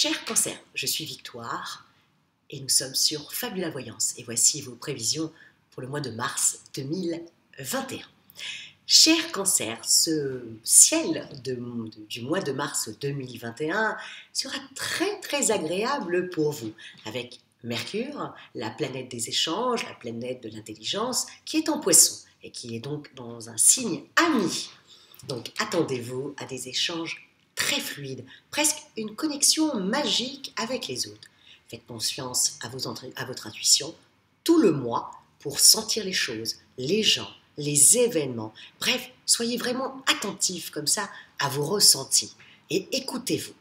Cher Cancer, je suis Victoire et nous sommes sur Fabula Voyance et voici vos prévisions pour le mois de mars 2021. Cher Cancer, ce ciel du mois de mars 2021 sera très agréable pour vous avec Mercure, la planète des échanges, la planète de l'intelligence qui est en Poisson et qui est donc dans un signe ami. Donc attendez-vous à des échanges très fluide, presque une connexion magique avec les autres. Faites confiance à votre intuition tout le mois pour sentir les choses, les gens, les événements. Bref, soyez vraiment attentifs comme ça à vos ressentis et écoutez-vous.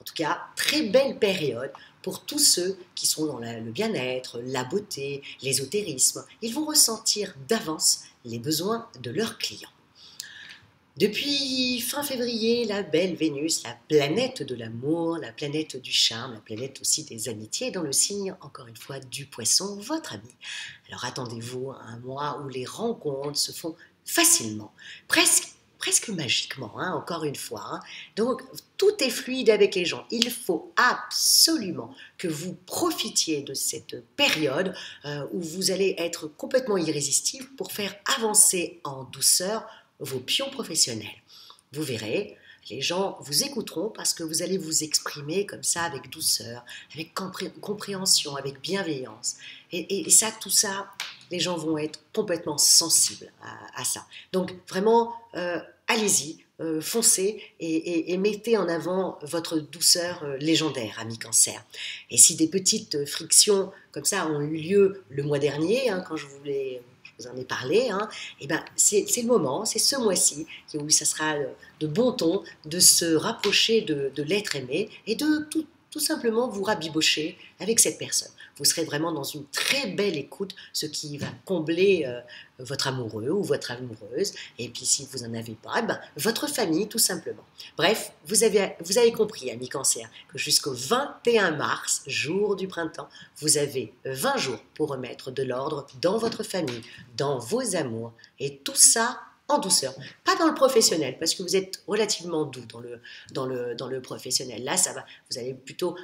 En tout cas, très belle période pour tous ceux qui sont dans le bien-être, la beauté, l'ésotérisme. Ils vont ressentir d'avance les besoins de leurs clients. Depuis fin février, la belle Vénus, la planète de l'amour, la planète du charme, la planète aussi des amitiés, dans le signe, encore une fois, du Poisson, votre ami. Alors attendez-vous à un mois où les rencontres se font facilement, presque magiquement, encore une fois. Donc tout est fluide avec les gens. Il faut absolument que vous profitiez de cette période où vous allez être complètement irrésistible pour faire avancer en douceur vos pions professionnels. Vous verrez, les gens vous écouteront parce que vous allez vous exprimer comme ça avec douceur, avec compréhension, avec bienveillance. Et ça, tout ça, les gens vont être complètement sensibles à ça. Donc vraiment, allez-y, foncez et mettez en avant votre douceur légendaire, ami Cancer. Et si des petites frictions comme ça ont eu lieu le mois dernier, quand je vous en ai parlé, et ben c'est le moment, c'est ce mois-ci où ça sera de bon ton de se rapprocher de l'être aimé et de tout simplement vous rabibocher avec cette personne. Vous serez vraiment dans une très belle écoute, ce qui va combler votre amoureux ou votre amoureuse. Et puis si vous n'en avez pas, votre famille tout simplement. Bref, vous avez compris, amis Cancer, que jusqu'au 21 mars, jour du printemps, vous avez 20 jours pour remettre de l'ordre dans votre famille, dans vos amours. Et tout ça en douceur, pas dans le professionnel, parce que vous êtes relativement doux dans le professionnel. Là, ça va, vous allez plutôt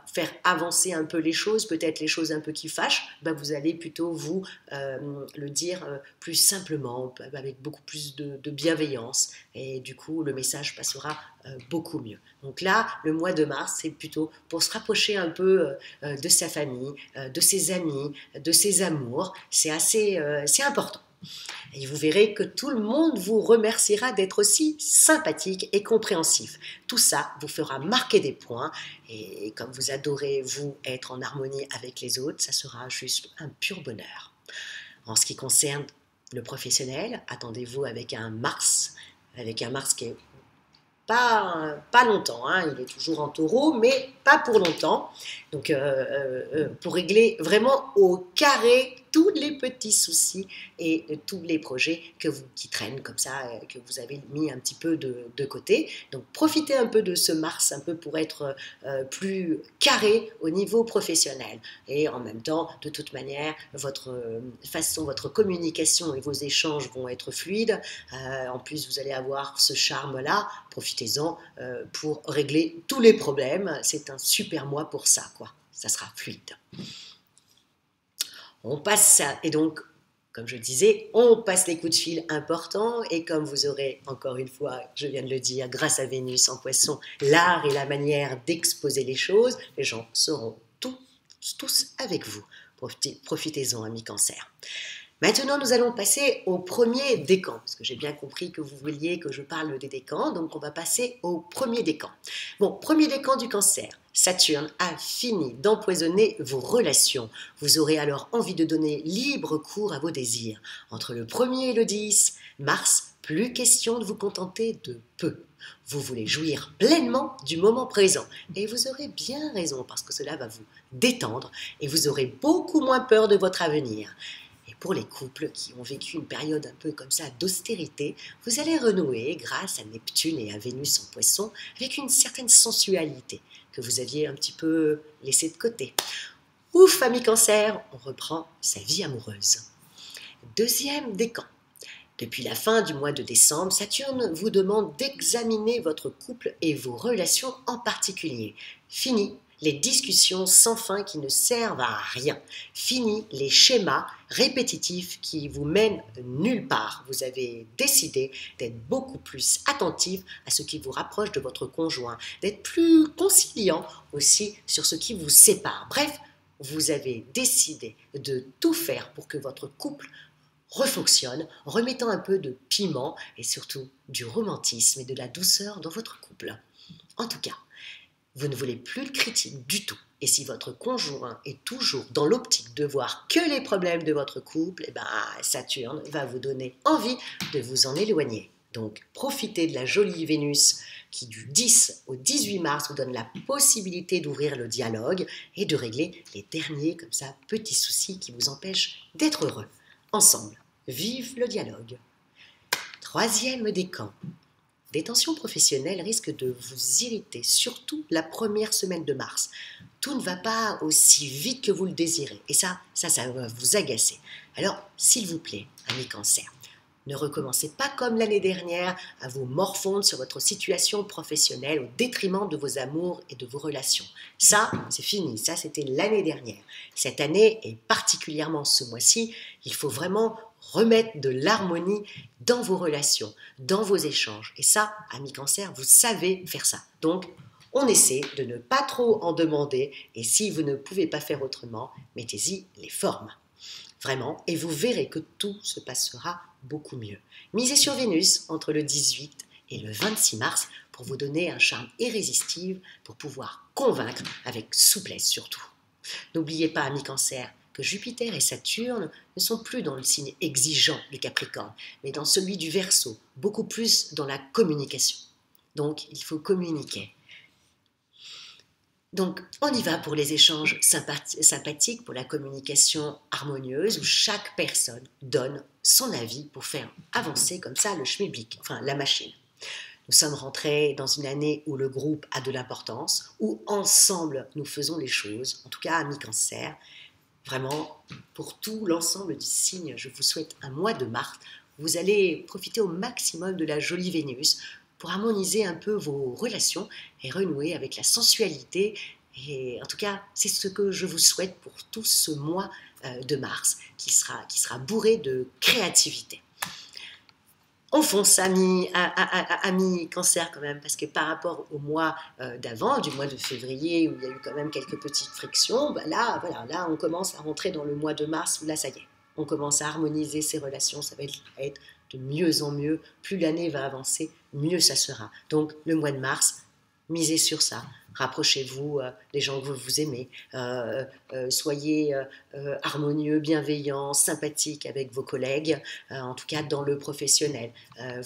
faire avancer un peu les choses, peut-être les choses un peu qui fâchent, vous allez plutôt vous le dire plus simplement, avec beaucoup plus de bienveillance, et du coup, le message passera beaucoup mieux. Donc là, le mois de mars, c'est plutôt pour se rapprocher un peu de sa famille, de ses amis, de ses amours. C'est important. Et vous verrez que tout le monde vous remerciera d'être aussi sympathique et compréhensif. Tout ça vous fera marquer des points et comme vous adorez, vous, être en harmonie avec les autres, ça sera juste un pur bonheur. En ce qui concerne le professionnel, attendez-vous avec un Mars qui est pas longtemps, il est toujours en Taureau, mais pas pour longtemps. Donc, pour régler vraiment au carré tous les petits soucis et tous les projets qui traînent comme ça, que vous avez mis un petit peu de côté. Donc, profitez un peu de ce Mars, un peu pour être plus carré au niveau professionnel. Et en même temps, de toute manière, votre communication et vos échanges vont être fluides. En plus, vous allez avoir ce charme-là. Profitez-en pour régler tous les problèmes. C'est un super mois pour ça, quoi. Ça sera fluide. On passe ça, et donc, comme je disais, on passe les coups de fil importants, et comme vous aurez, encore une fois, je viens de le dire, grâce à Vénus en Poisson, l'art et la manière d'exposer les choses, les gens seront tous avec vous. Profitez-en, amis Cancer. Maintenant, nous allons passer au premier décan, parce que j'ai bien compris que vous vouliez que je parle des décans, donc on va passer au premier décan. Bon, premier décan du Cancer. Saturne a fini d'empoisonner vos relations. Vous aurez alors envie de donner libre cours à vos désirs. Entre le 1er et le 10 mars, plus question de vous contenter de peu. Vous voulez jouir pleinement du moment présent. Et vous aurez bien raison, parce que cela va vous détendre et vous aurez beaucoup moins peur de votre avenir. Et pour les couples qui ont vécu une période un peu comme ça d'austérité, vous allez renouer grâce à Neptune et à Vénus en Poisson avec une certaine sensualité que vous aviez un petit peu laissée de côté. Ouf, ami Cancer, on reprend sa vie amoureuse. Deuxième décan. Depuis la fin du mois de décembre, Saturne vous demande d'examiner votre couple et vos relations en particulier. Fini les discussions sans fin qui ne servent à rien. Fini les schémas répétitifs qui vous mènent nulle part. Vous avez décidé d'être beaucoup plus attentif à ce qui vous rapproche de votre conjoint, d'être plus conciliant aussi sur ce qui vous sépare. Bref, vous avez décidé de tout faire pour que votre couple refonctionne en remettant un peu de piment et surtout du romantisme et de la douceur dans votre couple. En tout cas, vous ne voulez plus de critique du tout. Et si votre conjoint est toujours dans l'optique de voir que les problèmes de votre couple, eh ben, Saturne va vous donner envie de vous en éloigner. Donc, profitez de la jolie Vénus qui, du 10 au 18 mars, vous donne la possibilité d'ouvrir le dialogue et de régler les derniers, comme ça, petits soucis qui vous empêchent d'être heureux. Ensemble, vive le dialogue. Troisième décan. Des tensions professionnelles risquent de vous irriter, surtout la première semaine de mars. Tout ne va pas aussi vite que vous le désirez. Et ça va vous agacer. Alors, s'il vous plaît, amis Cancer, ne recommencez pas comme l'année dernière à vous morfondre sur votre situation professionnelle au détriment de vos amours et de vos relations. Ça, c'est fini. Ça, c'était l'année dernière. Cette année, et particulièrement ce mois-ci, il faut vraiment remettre de l'harmonie dans vos relations, dans vos échanges. Et ça, amis Cancer, vous savez faire ça. Donc, on essaie de ne pas trop en demander. Et si vous ne pouvez pas faire autrement, mettez-y les formes. Vraiment, et vous verrez que tout se passera beaucoup mieux. Misez sur Vénus entre le 18 et le 26 mars pour vous donner un charme irrésistible pour pouvoir convaincre avec souplesse surtout. N'oubliez pas, amis Cancer, que Jupiter et Saturne ne sont plus dans le signe exigeant du Capricorne, mais dans celui du Verseau, beaucoup plus dans la communication. Donc, il faut communiquer. Donc, on y va pour les échanges sympathiques, pour la communication harmonieuse, où chaque personne donne son avis pour faire avancer comme ça le schmilblick, enfin la machine. Nous sommes rentrés dans une année où le groupe a de l'importance, où ensemble nous faisons les choses, en tout cas amis Cancer. Vraiment, pour tout l'ensemble du signe, je vous souhaite un mois de mars. Vous allez profiter au maximum de la jolie Vénus pour harmoniser un peu vos relations et renouer avec la sensualité. Et en tout cas, c'est ce que je vous souhaite pour tout ce mois de mars, qui sera bourré de créativité. On fonce, amis Cancer quand même, parce que par rapport au mois d'avant, du mois de février, où il y a eu quand même quelques petites frictions, ben là, voilà, là, on commence à rentrer dans le mois de mars, où là, ça y est, on commence à harmoniser ses relations, ça va être de mieux en mieux. Plus l'année va avancer, mieux ça sera. Donc, le mois de mars, misez sur ça. Rapprochez-vous des gens que vous aimez. Soyez harmonieux, bienveillants, sympathiques avec vos collègues, en tout cas dans le professionnel.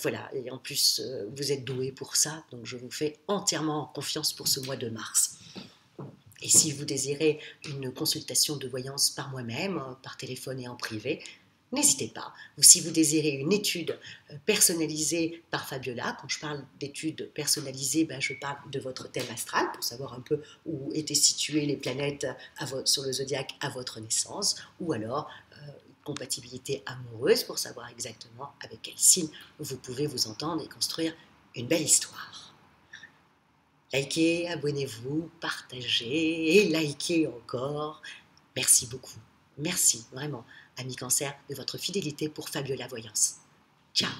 Voilà, et en plus, vous êtes doués pour ça, donc je vous fais entièrement confiance pour ce mois de mars. Et si vous désirez une consultation de voyance par moi-même, par téléphone et en privé, n'hésitez pas. Ou si vous désirez une étude personnalisée par Fabiola, quand je parle d'études personnalisées, ben je parle de votre thème astral pour savoir un peu où étaient situées les planètes sur le zodiaque à votre naissance, ou alors compatibilité amoureuse pour savoir exactement avec quel signe vous pouvez vous entendre et construire une belle histoire. Likez, abonnez-vous, partagez et likez encore. Merci beaucoup. Merci vraiment, amis Cancer, de votre fidélité pour Fabiola Voyance. Ciao!